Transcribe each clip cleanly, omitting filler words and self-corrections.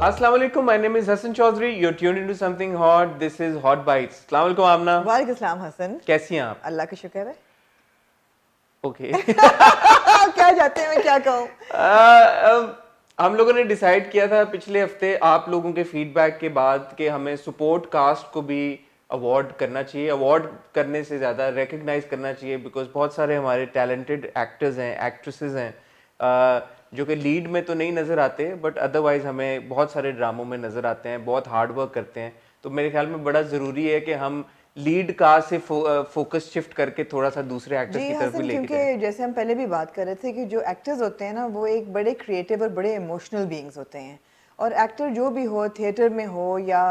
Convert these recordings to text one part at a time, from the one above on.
Assalamu alaikum. My name is Hassan Chaudhry. You're tuned into something hot. This is Hot Bites. Assalamu alaikum आमना. वालेकुम सलाम हसन। कैसी हैं आप? अल्लाह का शुक्र है। ओके। क्या जाते हैं, मैं क्या कहूँ। हम लोगों ने डिसाइड किया था पिछले हफ्ते आप लोगों के फीडबैक के बाद कि हमें सपोर्ट कास्ट को भी अवार्ड करना चाहिए। अवार्ड करने से ज़्यादा रिकग्नाइज करना चाहिए बिकॉज बहुत सारे हमारे टैलेंटेड एक्टर्स हैं, एक्ट्रेसेस हैं जो कि लीड में तो नहीं नज़र आते बट अदरवाइज हमें बहुत सारे ड्रामों में नज़र आते हैं, बहुत हार्ड वर्क करते हैं। तो मेरे ख्याल में बड़ा ज़रूरी है कि हम लीड कास्ट से फोकस शिफ्ट करके थोड़ा सा दूसरे एक्टर्स जी की तरफ भी हसन, लेके जाएं। क्योंकि जैसे हम पहले भी बात कर रहे थे कि जो एक्टर्स होते हैं ना वो एक बड़े क्रिएटिव और बड़े इमोशनल बीइंग्स होते हैं। और एक्टर जो भी हो, थिएटर में हो या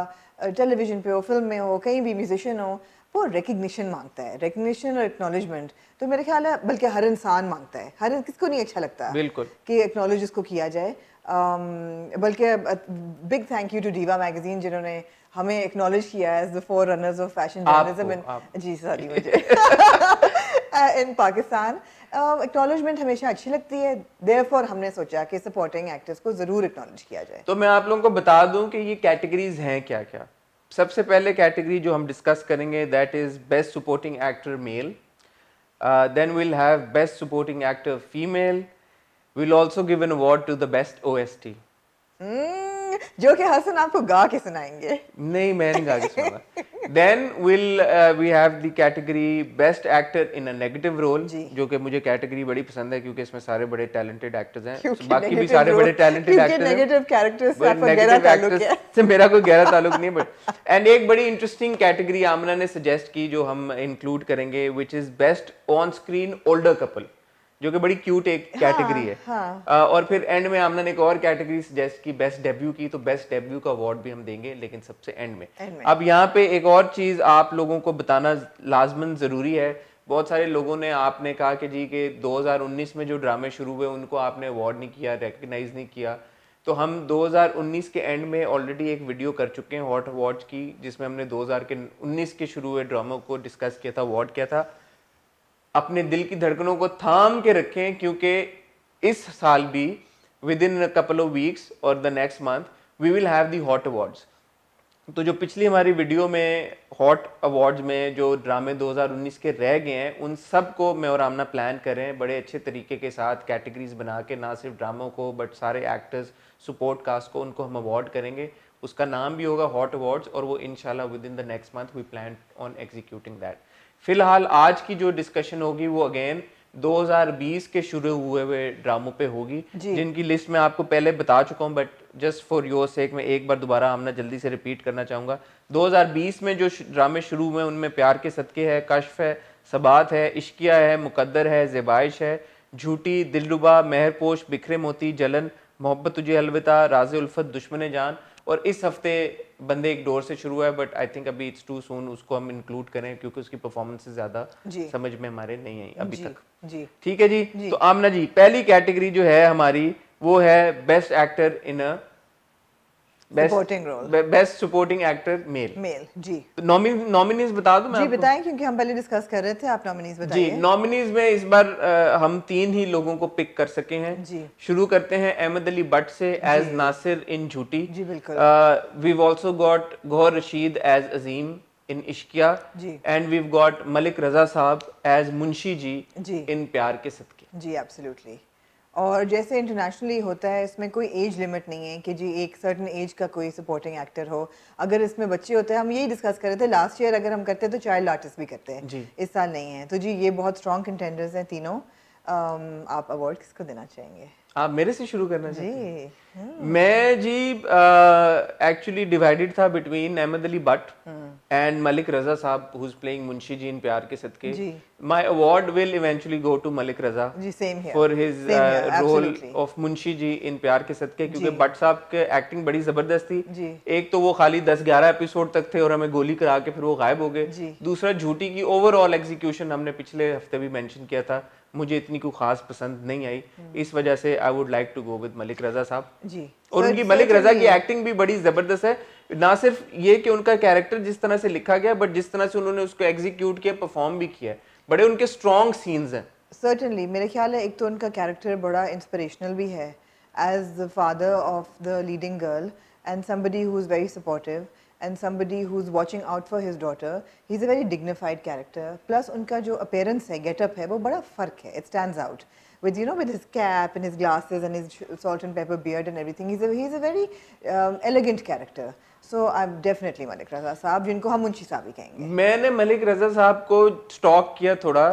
टेलीविजन पे हो, फिल्म में हो, कहीं भी म्यूजिशियन हो, वो रिकग्निशन मांगता है, रिकग्निशन और एक्नॉलेजमेंट। तो मेरे ख्याल है बल्कि हर इंसान मांगता है, हर किसको नहीं अच्छा लगता बिल्कुल कि एक्नॉलेज इसको किया जाए। बल्कि big thank you to Diva magazine जिन्होंने हमें एक्नॉलेज किया as the forerunners of fashion journalism जी सॉरी मुझे इन पाकिस्तान। एक्नॉलेजमेंट हमेशा अच्छी लगती है, देयरफॉर हमने सोचा कि सपोर्टिंग एक्टर्स को ज़रूर एक्नॉलेज किया जाए। तो मैं आप लोगों को बता दूं कि ये कैटेगरीज हैं क्या क्या। सबसे पहले कैटेगरी जो हम डिस्कस करेंगे that is best supporting actor male, then will have best supporting actor female, will also give an award to the best OST. जो कि हसन आपको गा के सुनाएंगे। नहीं, मैं नहीं गा के सुनाऊंगा। Then will we have the category best actor in a negative role, जो कि मुझे कैटेगरी बड़ी पसंद है क्योंकि इसमें सारे बड़े टैलेंटेड एक्टर्स हैं, बाकी भी सारे बड़े टैलेंटेड एक्टर्स हैं। नेगेटिव कैरेक्टर्स से आपका गहरा नेगेटिव ताल्लुक एक्टर्स है। से मेरा कोई गहरा ताल्लुक नहीं, बट एंड एक बड़ी इंटरेस्टिंग कैटेगरी आमना ने सजेस्ट की जो हम इंक्लूड करेंगे, which is best on screen older couple, जो कि बड़ी क्यूट एक कैटेगरी है। और फिर एंड में आमना ने एक और कैटेगरी सजेस्ट की बेस्ट डेब्यू की, तो बेस्ट डेब्यू का अवार्ड भी हम देंगे लेकिन सबसे एंड में। अब यहाँ पे एक और चीज आप लोगों को बताना लाजमन जरूरी है। बहुत सारे लोगों ने आपने कहा कि जी के 2019 में जो ड्रामे शुरू हुए उनको आपने अवार्ड नहीं किया, रिकग्नाइज नहीं किया। तो हम 2019 के एंड में ऑलरेडी एक वीडियो कर चुके हैं हॉट अवार्ड्स की, जिसमें हमने 2019 के शुरू हुए ड्रामों को डिस्कस किया था, अवार्ड किया था। अपने दिल की धड़कनों को थाम के रखें क्योंकि इस साल भी with in couple of weeks और the next month we will have the hot awards. तो जो पिछली हमारी वीडियो में हॉट अवार्ड्स में जो ड्रामे 2019 के रह गए हैं उन सब को मैं और आमना प्लान करें बड़े अच्छे तरीके के साथ, कैटेगरीज बना के, ना सिर्फ ड्रामों को बट सारे एक्टर्स, सपोर्ट कास्ट को, उनको हम अवार्ड करेंगे। उसका नाम भी होगा हॉट अवार्ड्स और वो इंशाल्लाह within the next month we plan on executing that. फिलहाल आज की जो डिस्कशन होगी वो अगेन 2020 के शुरू हुए ड्रामों पे होगी, जिनकी लिस्ट मैं आपको पहले बता चुका हूं, but just for your sake मैं एक बार दोबारा हमने जल्दी से रिपीट करना चाहूंगा। 2020 में जो ड्रामे शुरू हुए उनमें प्यार के सदके है, कश्फ है, सबात है, इश्किया है, मुकद्दर है, ज़ेबाइश है, झूठी, दिलरुबा, मेहरपोश, बिखरे मोती, जलन, मोहब्बत तुझे अलविदा, राज़े उल्फत, दुश्मन जान, और इस हफ्ते बंदे एक डोर से शुरू हुआ है बट आई थिंक अभी इट्स टू सून उसको हम इंक्लूड करें क्योंकि उसकी परफॉर्मेंस ज्यादा समझ में हमारे नहीं आई अभी तक। ठीक है जी। तो आमना जी, पहली कैटेगरी जो है हमारी वो है best actor in a supporting role, best supporting actor male. जी। तो नॉमिनीज बता दूं मैं जी आपको? बताएं क्योंकि हम पहले डिस्कस कर रहे थे, आप नॉमिनीज बताइए। जी, नॉमिनीज में इस बार हम 3 ही लोगों को पिक कर सके हैं। जी। शुरू करते हैं अहमद अली बट से एज नासिर इन झूठी। जी बिल्कुल। We've also got Gohar Rasheed as Azeem in Ishqiya, and we've got Malik Raza sahab as Munshi ji in Pyar ke Sadqay. जी एब्सोल्युटली। और जैसे इंटरनेशनली होता है इसमें कोई एज लिमिट नहीं है कि जी एक सर्टन एज का कोई सपोर्टिंग एक्टर हो। अगर इसमें बच्चे होते हैं, हम यही डिस्कस कर रहे थे लास्ट ईयर, अगर हम करते तो चाइल्ड आर्टिस्ट भी करते हैं, इस साल नहीं है। तो जी ये बहुत स्ट्रॉन्ग कंटेंडर्स हैं तीनों। आप अवार्ड किसको देना चाहेंगे? आप मेरे से शुरू करना चाहते हैं? मैं जी एक्चुअली डिवाइडेड था between Ahmed Ali Butt and Malik Raza sahab who is playing Munshi ji in Pyar ke Sadqay. My award will eventually go to Malik Raza for his role of Munshi ji in Pyar ke सदके, क्योंकि बट साहब के एक्टिंग बड़ी जबरदस्त थी। एक तो वो खाली 10-11 एपिसोड तक थे और हमें गोली करा के फिर वो गायब हो गए। दूसरा, झूठी की ओवरऑल एग्जीक्यूशन हमने पिछले हफ्ते भी मेंशन किया था, मुझे इतनी कोई खास पसंद नहीं आई। इस वजह से I would like to go with Malik Raza sahab ji. और उनकी मलिक रजा की एक्टिंग भी बड़ी जबरदस्त है। ना सिर्फ ये कि उनका कैरेक्टर जिस तरह से लिखा गया बट जिस तरह से उन्होंने उसको एग्जीक्यूट किया, परफॉर्म भी किया, बड़े उनके स्ट्रॉन्ग सीन्स हैं। सर्टेनली मेरे ख्याल है एक तो उनका कैरेक्टर बड़ा इंस्पिरेशनल भी है as the father of the leading girl. and somebody who's very supportive and somebody who's watching out for his daughter. He's a very dignified character. Plus उनका जो appearance है, getup है, वो बड़ा फर्क है. It stands out with with his cap and his glasses and his salt and pepper beard and everything. He's a very elegant character. So I'm definitely Malik रज़ा साहब, जिनको हम मुंशी साहब ही कहेंगे. मैंने मलिक रज़ा साहब को स्टॉक किया थोड़ा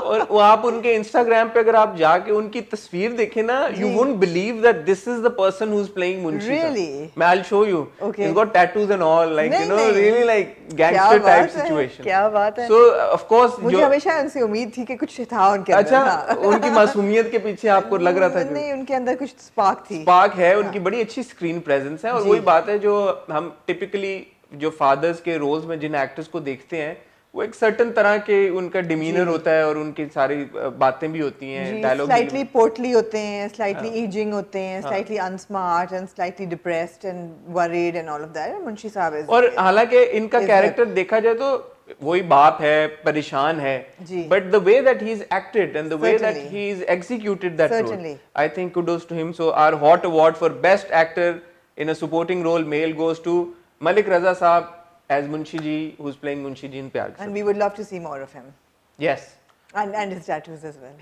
और वो आप उनके इंस्टाग्राम पे अगर आप जाके उनकी तस्वीर देखें ना, you wouldn't believe that this is the person who's playing Munshi साहब. Really? I'll show you. Okay. He's got tattoos and all, like नहीं. really like gangster type situation. क्या बात है. So of course मुझे हमेशा उनसे उम्मीद थी कि कुछ था उनके अंदर. अच्छा, उनकी मासूमियत के पीछे आपको लग रहा था कि नहीं, उनके अंदर कुछ स्पार्क थी. स्पार्क है, उनकी बड़ी अच्छी स्क्रीन प्रेजेंस है और वही बात है जो हम टिपिकली जो फादर्स के रोल्स में जिन एक्टर्स को देखते हैं वो एक सर्टेन तरह के उनका डिमीनर होता है और उनकी सारी बातें भी होती हैं, डायलॉग स्लाइटली पोर्टली होते हैं, स्लाइटली एजिंग होते हैं, slightly unsmart and slightly depressed and worried and all of that. Munshi sahab is, और हालांकि इनका कैरेक्टर देखा जाए तो वही बाप है, परेशान है, but the way that he is acted and the way that he is executed that role, I think kudos to him. So our hot award for best actor in a supporting role male goes to Malik Raza Saab as Munshi Ji, who's playing Munshi Ji in Pyar Ke Saath. And we would love to see more of him. Yes. And his tattoos as well.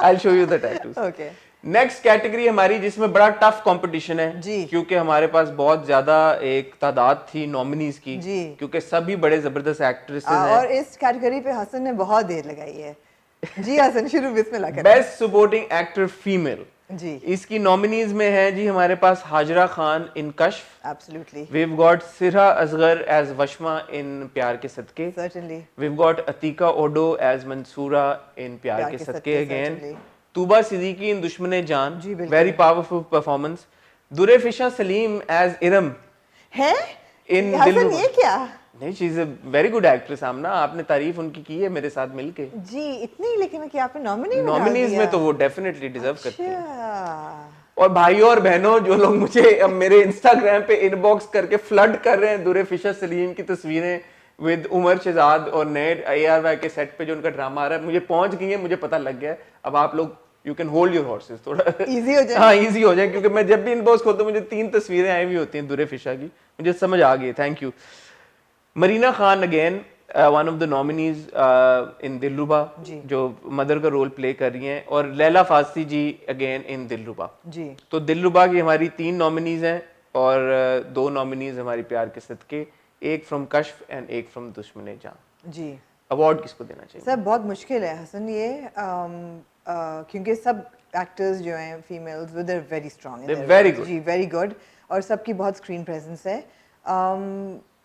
I'll show you the tattoos. Okay. Next category हमारी जिसमें बड़ा tough competition है जी, क्योंकि हमारे पास बहुत ज्यादा एक तादाद थी नॉमिनीज की जी, क्योंकि सभी बड़े जबरदस्त एक्ट्रेसेस हैं और इस कैटेगरी पे हसन ने बहुत देर लगाई है. जी हसन, शुरू बिस्मिल्लाह करें. बेस्ट सपोर्टिंग एक्टर फीमेल जी, इसकी नॉमिनीज में है जी हमारे पास Hazra Khan in कश्फ, absolutely, we've got सिरा असगर as वशमा in प्यार के सदके, certainly, we've got Atika ओडो as Mansura in प्यार के सदके again, तूबा सिद्दीकी in दुश्मने जान, very powerful performance, दुरेफिशा Salim as Iram है in हसन, ये क्या? नहीं, she is a very good actress. आमना, आपने तारीफ उनकी की है मेरे साथ मिलके जी, इतनी, लेकिन कि आपने नॉमिनीज में तो वो डेफिनेटली डिजर्व करती है. अच्छा. और भाइयों और बहनों जो लोग मुझे अब मेरे इंस्टाग्राम पे इनबॉक्स करके फ्लड कर रहे हैं दुरे फिशर सलीम की तस्वीरें विद उमर शहजाद और नए ARY के सेट पे जो उनका ड्रामा आ रहा है, मुझे पहुंच गई है, मुझे पता लग गया है. अब आप लोग you can hold your horses, थोड़ा इजी हो जाए. हाँ, इजी हो जाए, क्योंकि मैं जब भी इनबॉक्स खोलता हूँ मुझे 3 तस्वीरें आई हुई होती हैं दुरे फिशा की, मुझे समझ आ गई. Thank you. Marina Khan again one of the nominees in Dilruba, जो मदर का रोल प्ले कर रही हैं, और लैला फासी जी अगेन इन दिलरुबा जी. तो दिलरुबा की हमारी 3 नॉमिनीज हैं और 2 नॉमिनीज हमारी प्यार के सदके, एक फ्रॉम कश्फ एंड एक फ्रॉम दुश्मने जान. जी, अवार्ड किसको देना चाहिए? सर बहुत मुश्किल है हसन ये, क्योंकि सब एक्टर्स जो हैं फीमेल्स वो they're very strong, very good जी, वेरी गुड, और सबकी बहुत स्क्रीन प्रेजेंस है.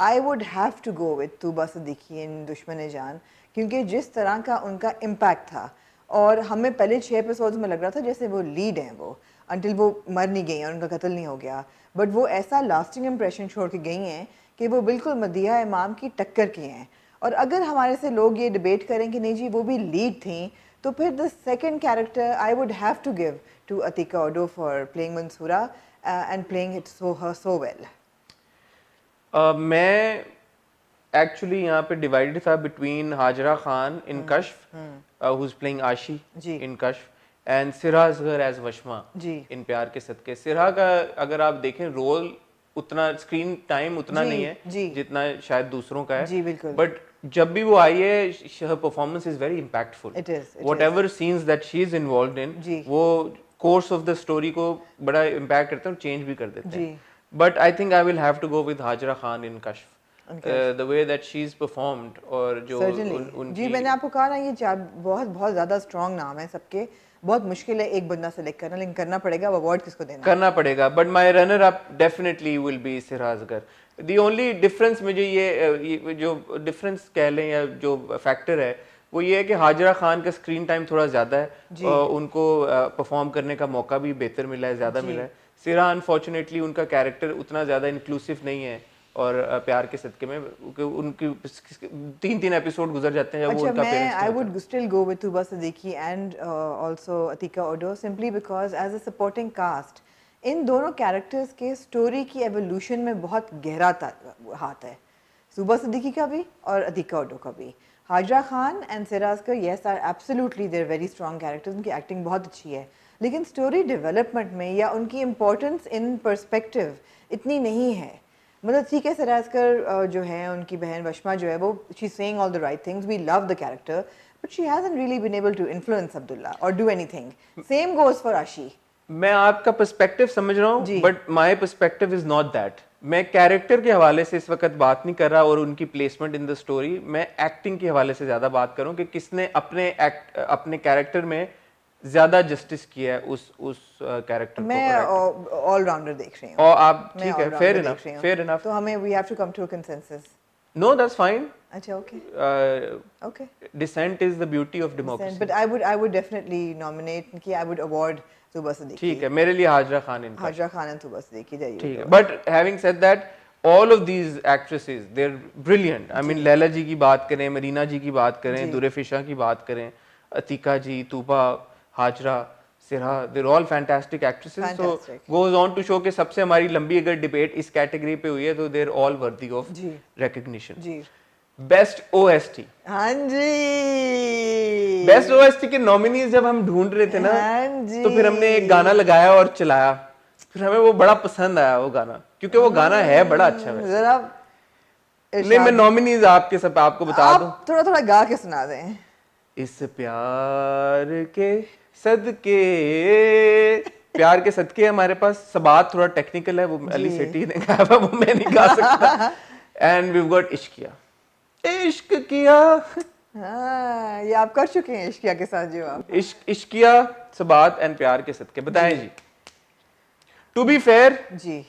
I would have to go with Tooba Siddiqui in Dushmane Jaan, क्योंकि जिस तरह का उनका इम्पैक्ट था, और हमें पहले 6 एपिसोड्स में लग रहा था जैसे वो लीड हैं वो, अंटिल वो मर नहीं गई और उनका कत्ल नहीं हो गया, बट वो ऐसा लास्टिंग इम्प्रेशन छोड़ के गई हैं कि वो बिल्कुल मदिया इमाम की टक्कर की हैं. और अगर हमारे से लोग ये डिबेट करें कि नहीं जी वो भी लीड थी, तो फिर the second character I would have to give to Atiqa Odho for playing Mansoora and playing it so well. मैं एक्चुअली यहाँ पे डिवाइडेड था between Hajra Khan in Kashf who is playing Aashi in कश्फ and Srha Asghar as वशमा इन प्यार के सदके. सिरा का अगर आप देखें रोल उतना स्क्रीन टाइम उतना नहीं है जितना शायद दूसरों का है, बट जब भी वो आई है her performance is very impactful. Whatever scenes that she is involved in, वो कोर्स ऑफ द स्टोरी को बड़ा इम्पैक्ट करते हैं और चेंज भी कर देते हैं. But I think I will have to go with Hajra Khan in Kashf, the way that she's performed, और जो उनकी, जी मैंने आपको कहा ना ये बहुत बहुत ज्यादा स्ट्रॉन्ग नाम है सबके, बहुत मुश्किल है एक बंदा सेलेक्ट करना, लेकिन करना पड़ेगा. अब अवार्ड किसको देना करना पड़ेगा, but my runner up definitely will be सिरा असगर. द ओनली डिफरेंस मुझे ये जो डिफरेंस कह लें या जो फैक्टर है वो ये है कि हाजरा खान का स्क्रीन टाइम थोड़ा ज़्यादा है, उनको परफॉर्म करने का मौका भी बेहतर मिला है, ज़्यादा मिला है. सिरा अनफॉर्चुनेटली उनका कैरेक्टर उतना ज़्यादा इंक्लूसिव नहीं है, और प्यार के सदके में उनकी 3 एपिसोड गुजर जाते हैं जब वो उनका parents. I would still go with Tuba Siddiqui and also Atika Odo, simply because as a supporting cast इन दोनों कैरेक्टर्स के स्टोरी की एवोल्यूशन में बहुत गहरा हाथ है, तुबा सिद्दीकी का भी और अतीका ओडो का भी. Hazra Khan and Srha Asghar, yes, are absolutely they're very strong characters, उनकी एक्टिंग बहुत अच्छी है, लेकिन स्टोरी डेवलपमेंट में या उनकी इम्पोर्टेंस इन पर्सपेक्टिव इतनी नहीं है। मतलब ठीक है, सरास्कर जो है उनकी बहन वशमा जो है वो she saying all the right things, we love the character, but she hasn't really been able to influence Abdullah और do anything. Same goes for Aashi. मैं आपका पर्सपेक्टिव समझ रहा हूँ, but my perspective is not that. मैं कैरेक्टर के हवाले से इस वक्त बात नहीं कर रहा और उनकी प्लेसमेंट इन द स्टोरी, मैं एक्टिंग के हवाले से ज्यादा बात करूं कि किसने अपने कैरेक्टर में ज्यादा जस्टिस किया है उस कैरेक्टर को। मैं ऑलराउंडर देख रही हूँ। और आप ठीक है, फेयर इनफ, फेयर इनफ। तो हमें we have to come to a consensus. No that's fine. अच्छा, okay okay. Dissent is the beauty of democracy. But I would definitely nominate कि आई वुड अवार्ड सुबह सिद्दीकी। ठीक है, मेरे लिए हाजरा खान इनका। हाजरा खान एंड सुबह सिद्दीकी, जाइए। ठीक है, but having said that all of these actresses they're brilliant. I mean Laila ji की बात करें, मरीना जी की बात करें, दुरे फिशा की बात करें, अतीका जी, Tuba, Hazra, Siraha, they're all fantastic actresses. Fantastic. So goes on to show कि सबसे हमारी लंबी अगर डिबेट इस कैटेगरी पे हुई है तो they're all worthy of recognition. जी। Best OST। हाँ जी। बेस्ट OST के नॉमिनीज जब हम ढूंढ रहे थे ना, तो फिर हमने एक गाना लगाया और चलाया, फिर हमें वो बड़ा पसंद आया वो गाना, क्योंकि वो गाना है बड़ा अच्छा है। जरा नहीं, मैं नॉमिनीज आपको बता दूं। आप थोड़ा थोड़ा गा के सुना दें। इस प्यार के सदके, प्यार के सदके हमारे पास सबात थोड़ा टेक्निकल है, वो अली सेठी ने गाया हुआ, वो मैं नहीं गा सकता। एंड वी गॉट इश्क किया, इश्क किया। हाँ, ये आप कर चुके हैं इश्किया के साथ जो आप। इश्क किया, सबात एंड प्यार के सदके। बताएं जी। टू बी फेयर जी,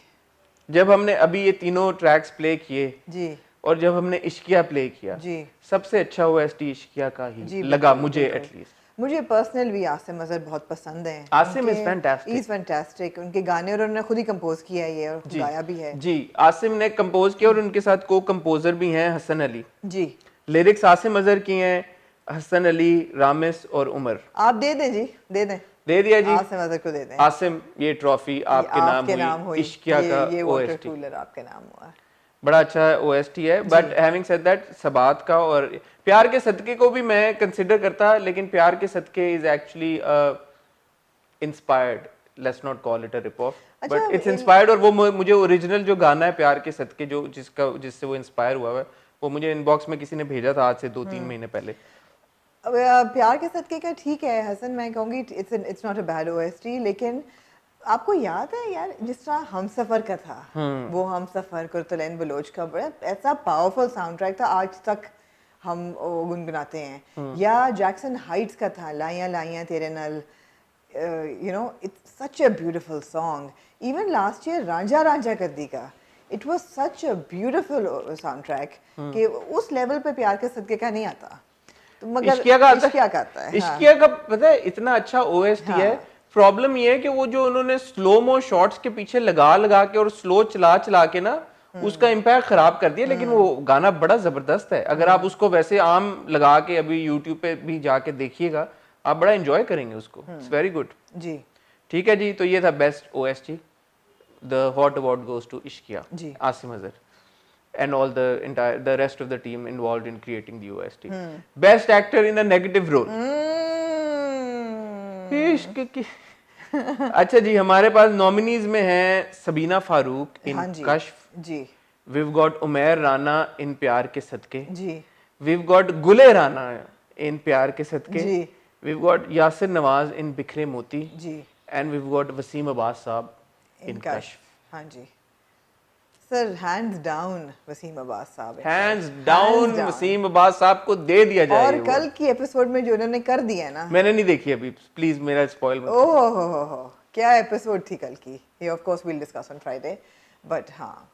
जब हमने अभी ये तीनों ट्रैक्स प्ले किए जी, और जब हमने इश्किया प्ले किया, जी, सबसे अच्छा OST इश्किया का ही जी, लगा बिल्कुल, मुझे बिल्कुल। एटलीस्ट। मुझे पर्सनल भी आसिम अजहर बहुत पसंद है। Asim is fantastic. Is fantastic. उनके गाने और उन्होंने खुद ही कंपोज किया है ये और गाया भी है। जी, आसिम ने कंपोज किया और उनके साथ को कंपोजर भी हैं हसन अली। जी। लिरिक्स आसिम अजहर की हैं, हसन अली, रामिस और उमर। आप दे दें जी, दे दें। दे दिया जी। आसिम अजहर को दे दें। आसिम, ये ट्रॉफी आपके नाम हुई, इश्किया का ये वाटर OST। कूलर आपके नाम हुआ। बड़ा अच्छा OST है, बट हैविंग सेड दैट सबात का और प्यार के सदके को भी मैं कंसिडर करता, लेकिन प्यार के सदके is actually inspired, let's not call it a rip off, but it's inspired. और वो मुझे ओरिजिनल जो गाना है प्यार के सदके, जो जिससे वो इंस्पायर हुआ है, वो मुझे इनबॉक्स में किसी ने भेजा था आज से 2-3 महीने पहले। प्यार के सदके का ठीक है हसन, मैं कहूँगी it's not a bad OST, लेकिन आपको याद है यार जिस तरह हम सफर का था, वो हम सफर कुर्तुलैन बलोच का बड़ा ऐसा पावरफुल साउंड ट्रैक था, आज तक हम गुनगुनाते हैं। या जैक्सन हाइट्स का था, लाइयां लाइयां तेरे नल, you know it's such a beautiful song. Even last year Ranjha Ranjha Kardi का, it was such a beautiful soundtrack कि उस लेवल पे प्यार के सदके का नहीं आता। तो मगर इश्किया का आता है। इश्किया का पता है इतना अच्छा OST है। प्रॉब्लम ये है कि वो जो उन्होंने स्लो मो शॉट्स के पीछे लगा लगा के और स्लो चला चला के ना उसका इम्पैक्ट खराब कर दिया, लेकिन वो गाना बड़ा जबरदस्त है। अगर आप उसको वैसे आम लगा के अभी यूट्यूब पे भी जाके देखिएगा, आप बड़ा एंजॉय करेंगे उसको। इट्स वेरी गुड जी। ठीक है जी, तो ये था best OST। The hot award goes to Ishqiya, Asim Azhar and all the rest of the team involved in creating the OST. Best actor in a negative role. इश्क की। अच्छा जी, हमारे पास नॉमिनीज में हैं सबीना फारूक इन कश्फ जी, we've got Umair Rana in Pyar ke Sadqay ji, we've got गुले Rana in Pyar ke Sadqay ji, we've got Yasir Nawaz इन बिखरे मोती जी, and we've got Wasim Abbas साहब इन कश्फ। हाँ जी sir, hands down Waseem Abbas sahab, hands down Waseem Abbas साहब को दे दिया जाए। और कल की एपिसोड में जो उन्होंने कर दिया ना, मैंने नहीं देखी अभी, प्लीज मेरा स्पॉइल मत। ओह हो, क्या एपिसोड थी कल की। ये of course we'll discuss on Friday, but हाँ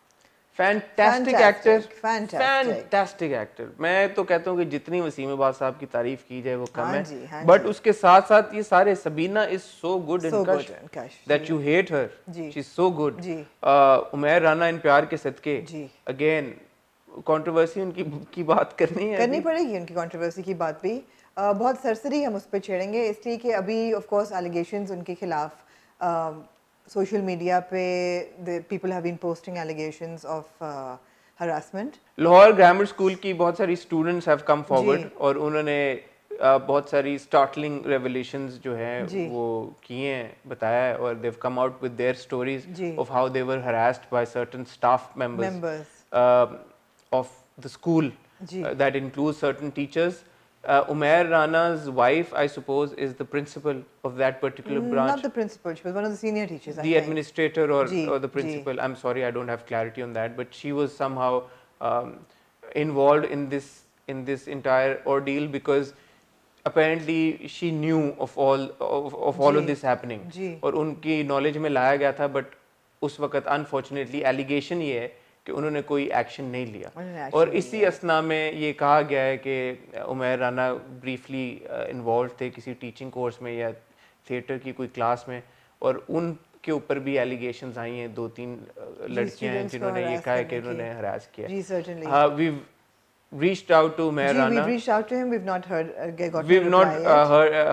फैंटास्टिक एक्टर, फैंटास्टिक एक्टर। मैं तो कहता हूँ कि जितनी वसीम अब्बास साहब की तारीफ की जाए वो कम है, बट उसके साथ साथ ये सारे, Sabina is so good in Kashf that you hate her, she is so good. Umair Rana in Pyar ke सदके, अगेन कंट्रोवर्सी उनकी बात करनी पड़ेगी, उनकी कंट्रोवर्सी की बात भी बहुत सरसरी हम उस पर छेड़ेंगे, इसलिए कि अभी ऑफ कोर्स एलिगेशंस उनके खिलाफ सोशल मीडिया पे people have been posting allegations of harassment. Lahore Grammar School की बहुत सारी स्टूडेंट्स हैव कम फॉरवर्ड और उन्होंने बहुत सारी स्टार्टलिंग रेवलेशंस जो है वो किए हैं, बताया है, और they've come out with their stories of how they were harassed by certain staff members of the school that includes certain teachers. Umair Rana's wife, I suppose, is the principal of that particular branch. Not the principal, she was one of the senior teachers. The administrator or the principal. I'm sorry, I don't have clarity on that, but she was somehow involved in this entire ordeal because apparently she knew of all of this happening. और उनकी knowledge में लाया गया था, but उस वक्त unfortunately allegation ये है कि उन्होंने कोई एक्शन नहीं लिया, और इसी असना में ये कहा गया है कि उमैर राना ब्रीफली इन्वॉल्व थे किसी टीचिंग कोर्स में या थिएटर की कोई क्लास में, और उनके ऊपर भी एलिगेशंस आई हैं, 2-3 लड़कियां हैं जिन्होंने ये कहा है कि उन्होंने हरास किया। जी certainly. We've reached out to Umair Rana. We've reached out to him. We've not heard. We've not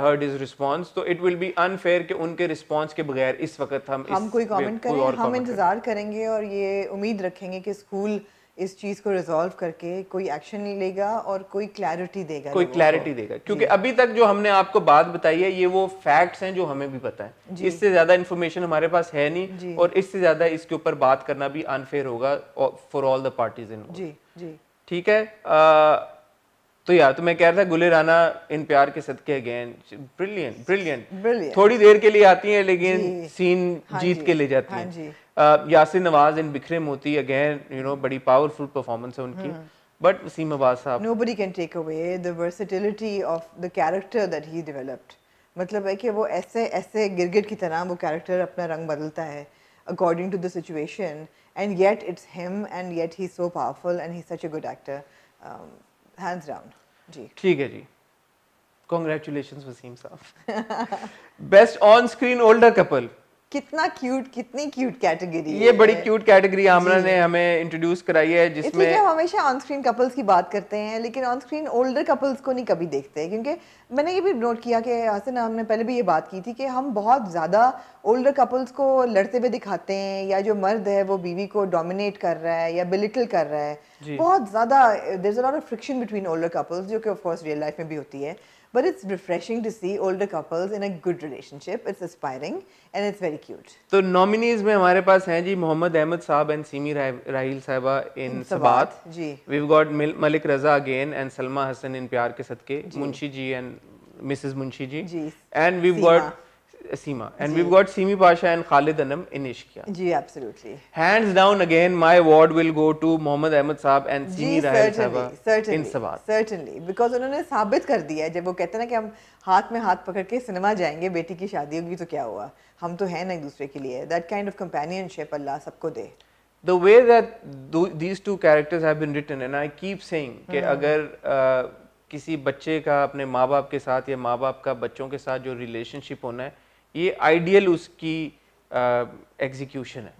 heard his response. So it will be unfair कि उनके response के बगैर इस वक्त हम कोई comment करें, हम इंतजार करेंगे और ये उम्मीद रखेंगे कि स्कूल इस चीज को रिजॉल्व करके कोई एक्शन लेगा और कोई क्लैरिटी देगा, क्योंकि अभी तक जो हमने आपको बात बताई है ये वो फैक्ट्स हैं जो हमें भी पता है, इससे ज्यादा इन्फॉर्मेशन हमारे पास है नहीं, और इससे ज्यादा इसके ऊपर बात करना भी अनफेयर होगा for all the parties involved. ठीक है, तो मैं कह रहा था गुले राना इन प्यार के सदके अगेन ब्रिलियंट थोड़ी देर के लिए आती हैं लेकिन सीन जीत के ले जाती हैं। यासिर नवाज इन बिखरे मोती अगेन बड़ी पावरफुल परफॉर्मेंस है उनकी, बट वसीम अब्बास साहब, nobody can take away the versatility of the character that he developed. मतलब है कि वो ऐसे गिरगिट की तरह वो कैरेक्टर अपना रंग बदलता है according to the situation, and yet it's him, and yet he's so powerful and he's such a good actor, hands down. जी ठीक है जी, congratulations वसीम साहब। Best on screen older couple, कितनी क्यूट कैटेगरी, ये बड़ी क्यूट कैटेगरी आमना ने हमें introduce कराई है, जिसमें हम हमेशा ऑन स्क्रीन कपल्स की बात करते हैं लेकिन ऑन स्क्रीन ओल्डर कपल्स को नहीं कभी देखते, क्योंकि मैंने ये भी नोट किया कि हसन हमने पहले भी ये बात की थी कि हम बहुत ज़्यादा ओल्डर कपल्स को लड़ते हुए दिखाते हैं, या जो मर्द है वो बीवी को डोमिनेट कर रहा है या बिलिटल कर रहा है, बहुत ज़्यादा there is a lot of friction between older couples, जो कि ऑफ कोर्स रियल लाइफ में भी होती है। But it's refreshing to see older couples in a good relationship. It's aspiring and it's very cute. तो नॉमिनीज में हमारे पास हैं जी मोहम्मद अहमद साहब and Seemi Raheel sahiba in Sabaat ji, we've got Malik Raza again and Salma Hassan in Pyar ke Sadqay, Munshi ji and Mrs Munshi ji, and we've got Seema, and we've got Simi Pasha and Khalid Anam in Ishqiya. जी absolutely. Hands down again, my award will go to Mohammad Ahmed Saab and Simi Rahil Sahaba in Sabat. Certainly, because उन्होंने साबित कर दिया है, जब वो कहते हैं ना कि हम हाथ में हाथ पकड़ के सिनेमा जाएंगे, बेटी की शादी होगी तो क्या हुआ, हम तो हैं ना एक दूसरे के लिए, that kind of companionship अल्लाह सबको दे। The way that these two characters have been written, and I keep saying कि अगर किसी बच्चे का अपने माँ बाप के साथ या माँ बाप का बच्चों के साथ जो रिलेशनशिप होना है, ये आइडियल उसकी एग्जीक्यूशन है,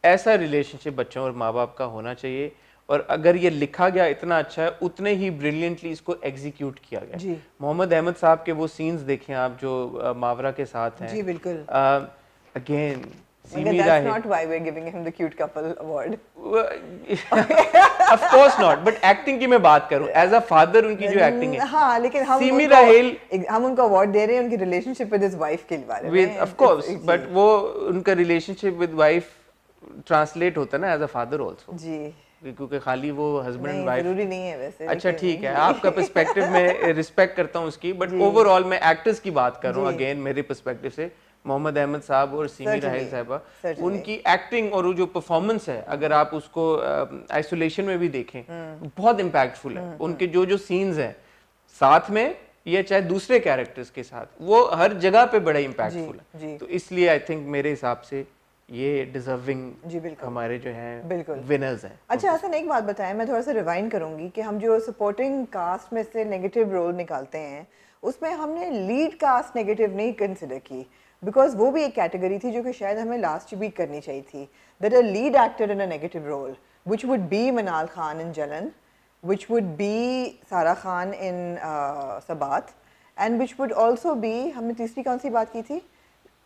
ऐसा रिलेशनशिप बच्चों और माँ बाप का होना चाहिए, और अगर ये लिखा गया इतना अच्छा है उतने ही ब्रिलियंटली इसको एग्जीक्यूट किया गया। मोहम्मद अहमद साहब के वो सीन्स देखें आप जो मावरा के साथ हैं, जी बिल्कुल, again that's not why we're giving him the cute couple award. Of course not, but acting की मैं बात करूं, as a father उनकी जो acting है, हाँ, लेकिन हम उनको अवार्ड दे रहे हैं उनकी relationship with his wife के बारे में, of course, but वो उनका relationship with wife translate होता है ना as a father also, जी, क्योंकि खाली वो हस्बैंड एंड वाइफ जरूरी नहीं है वैसे। अच्छा ठीक है, आपका पर्सपेक्टिव में रिस्पेक्ट करता हूँ उसकी, बट ओवरऑल मैं एक्टर्स की बात कर रहा हूँ अगेन मेरे पर्सपेक्टिव से। मोहम्मद अहमद साहब और सीमी राहील साहिबा, उनकी एक्टिंग और जो परफॉर्मेंस है, अगर आप उसको आइसोलेशन में भी देखें, बहुत इम्पैक्टफुल है। उनके जो सीन्स हैं साथ में या चाहे दूसरे कैरेक्टर्स के साथ, वो हर जगह पे बड़ा इम्पैक्टफुल है, तो इसलिए आई थिंक मेरे हिसाब से ये डिजर्विंग हमारे जो हैं विनर्स हैं। अच्छा हसन, एक बात बताएं, मैं थोड़ा सा रिवाइंड करूंगी कि हम जो सपोर्टिंग कास्ट में से नेगेटिव रोल निकालते हैं उसमें हमने लीड कास्ट नेगेटिव नहीं कंसिडर की, बिकॉज वो भी एक कैटेगरी थी जो कि शायद हमें लास्ट वीक करनी चाहिए थी, that a lead actor in a negative role which would be Manal Khan in Jalan, which would be Sarah Khan in Sabaat, and which would also be, हमने तीसरी कौन सी बात की थी,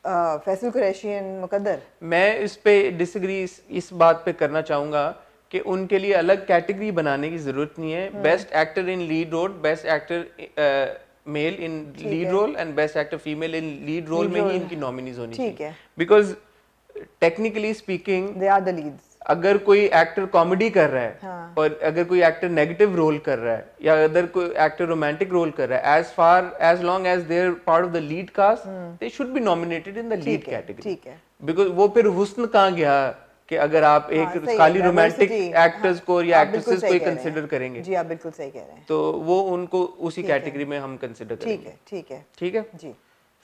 फैसल कुरैशी एंड मुकद्दर। मैं इस पे डिसएग्री इस बात पे करना चाहूँगा कि उनके लिए अलग कैटेगरी बनाने की ज़रूरत नहीं है। Best actor in lead role, best actor male in lead role and best actor female in lead role में ही इनकी नॉमिनीज होनी ठीक चाहिए, है। Because technically speaking they are the leads. अगर कोई एक्टर कॉमेडी कर रहा है हाँ। और अगर कोई एक्टर नेगेटिव रोल कर रहा है या अगर कोई एक्टर रोमांटिक रोल कर रहा है, as long as they're part of the lead cast, they should be nominated in the lead category. ठीक है। बिकॉज वो फिर हुस्न कहाँ गया कि अगर आप एक सही खाली है, रोमांटिक diversity, एक्टर्स को या आप बिल्कुल एक्ट्रेसेस को सही ही कह रहे हैं। कंसिडर करेंगे, जी आप बिल्कुल सही कह रहे हैं। तो वो उनको उसी ठीक है। कैटेगरी में हम कंसिडर ठीक करेंगे। है, ठीक है, ठीक है जी।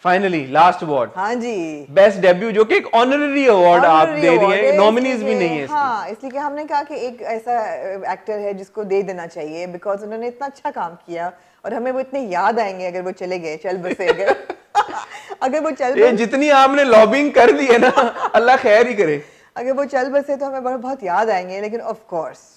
फाइनली लास्ट अवार्ड, हाँ जी, बेस्ट डेब्यू, जो कि एक ऑनररी अवार्ड आप Honorary दे रही award हैं, है, नॉमिनीज इसलिए भी कि- नहीं है इसकी। हाँ, इसलिए कि हमने कहा कि एक ऐसा एक्टर है जिसको दे देना चाहिए, बिकॉज उन्होंने इतना अच्छा काम किया और हमें वो इतने याद आएंगे अगर वो चले गए, चल बसे अगर अगर वो चल ये जितनी आपने लॉबिंग कर दी है ना, अल्लाह खैर ही करे। अगर वो चल बसे तो हमें बहुत याद आएंगे, लेकिन ऑफ कोर्स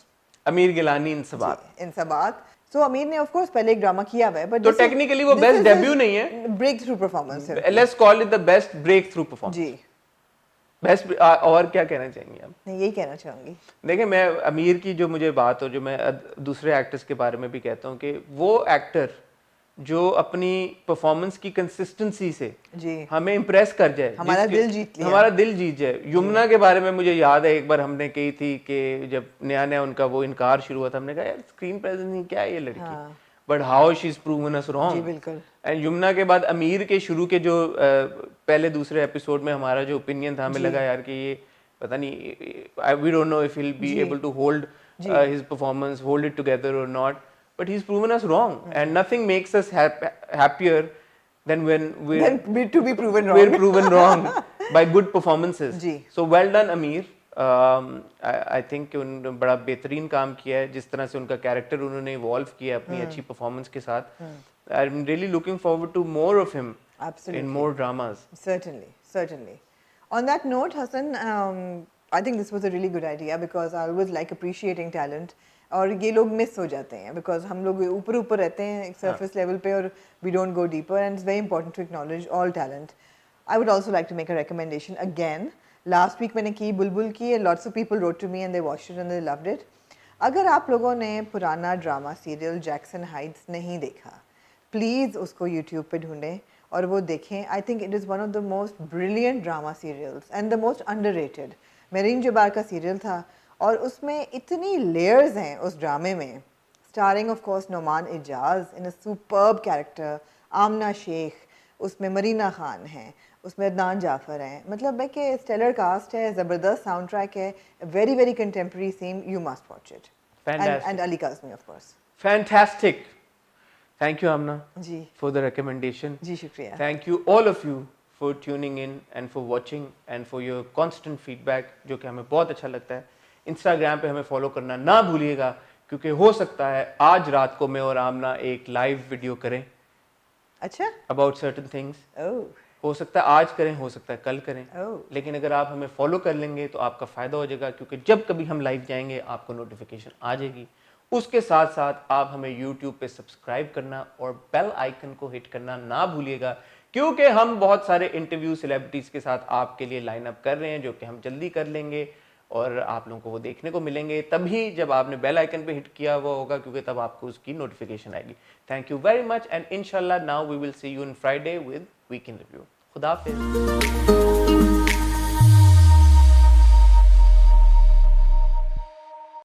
अमीर गिलानी इंसबात, इंसाबात। सो अमीर ने ऑफ कोर्स पहले एक ड्रामा किया हुआ है, बट तो technically वो best debut नहीं है। ब्रेक थ्रू परफॉर्मेंस है। Let's call it the best breakthrough performance. जी, बेस्ट, और क्या कहना चाहेंगे आप? मैं यही कहना चाहूंगी। देखिए, मैं अमीर की जो मुझे बात हो, जो मैं दूसरे एक्टर्स के बारे में भी कहता हूँ कि वो एक्टर जो अपनी परफॉर्मेंस की कंसिस्टेंसी से जी हमें इम्प्रेस कर जाए, हमारा दिल जीत लिया। हमारा दिल जीत जाए। यमुना के बारे में मुझे याद है, एक बार हमने कही थी कि जब नया नया उनका वो इनकार शुरू हुआ था, हमने कहा यार स्क्रीन प्रेजेंस नहीं, क्या है ये लड़की, हाँ। But how she is proven us जी रॉन्ग। बिल्कुल। एंड यमुना के बाद अमीर के शुरू के जो पहले दूसरे एपिसोड में हमारा जो ओपिनियन था, हमें लगा यार कि ये पता नहीं, we don't know if he will be able to hold his performance, hold it together और not, but he's proven us wrong, and nothing makes us happier than when to be proven wrong. we're proven wrong by good performances. जी। So well done Ameer. I think उन्होंने बड़ा बेहतरीन काम किया है, जिस तरह से उनका कैरेक्टर उन्होंने इवॉल्व किया अपनी अच्छी परफॉर्मेंस के साथ। I'm really looking forward to more of him Absolutely. in more dramas. Certainly, certainly. On that note, Hassan, I think this was a really good idea because I always like appreciating talent. और ये लोग miss हो जाते हैं because हम लोग ऊपर ऊपर रहते हैं एक सरफेस लेवल पे और we don't go deeper and it's very important to acknowledge all talent. I would also like to make a recommendation again. Last week मैंने की बुलबुल की and lots of people wrote to me and they watched it and they loved it. अगर आप लोगों ने पुराना drama serial Jackson Heights नहीं देखा, प्लीज़ उसको यूट्यूब पे ढूंढें और वो देखें। I think it is one of the most brilliant drama serials and the most underrated. Mehreen Jabbar का सीरियल था और उसमें इतनी लेयर्स हैं उस ड्रामे में, starring of course Noman Ijaz in a superb character, Amna Sheikh, उसमें मरीना खान है, उसमें अदनान जाफर हैं, मतलब है कि स्टेलर कास्ट है, ज़बरदस्त साउंड ट्रैक है, very very contemporary scene, you must watch it. And Ali Kazmi of course. Fantastic. Thank you Amna जी for the recommendation. जी शुक्रिया। Thank you all of you for tuning in and for watching and for your constant feedback, जो कि हमें बहुत अच्छा लगता है। इंस्टाग्राम पे हमें फॉलो करना ना भूलिएगा, क्योंकि हो सकता है आज रात को मैं और आमना एक लाइव वीडियो करें अच्छा अबाउट सर्टेन थिंग्स। ओह हो सकता है आज करें, हो सकता है कल करें, ओह लेकिन अगर आप हमें फॉलो कर लेंगे तो आपका फ़ायदा हो जाएगा, क्योंकि जब कभी हम लाइव जाएंगे आपको नोटिफिकेशन आ जाएगी। उसके साथ साथ आप हमें यूट्यूब पे सब्सक्राइब करना और बेल आइकन को हिट करना ना भूलिएगा, क्योंकि हम बहुत सारे इंटरव्यू सेलिब्रिटीज़ के साथ आपके लिए लाइन अप कर रहे हैं, जो कि हम जल्दी कर लेंगे और आप लोगों को वो देखने को मिलेंगे तभी जब आपने बेल आइकन पे हिट किया हुआ होगा, क्योंकि तब आपको उसकी नोटिफिकेशन आएगी। Thank you very much and इंशाल्लाह now we will see you in Friday with weekend review. खुदा हाफिज़।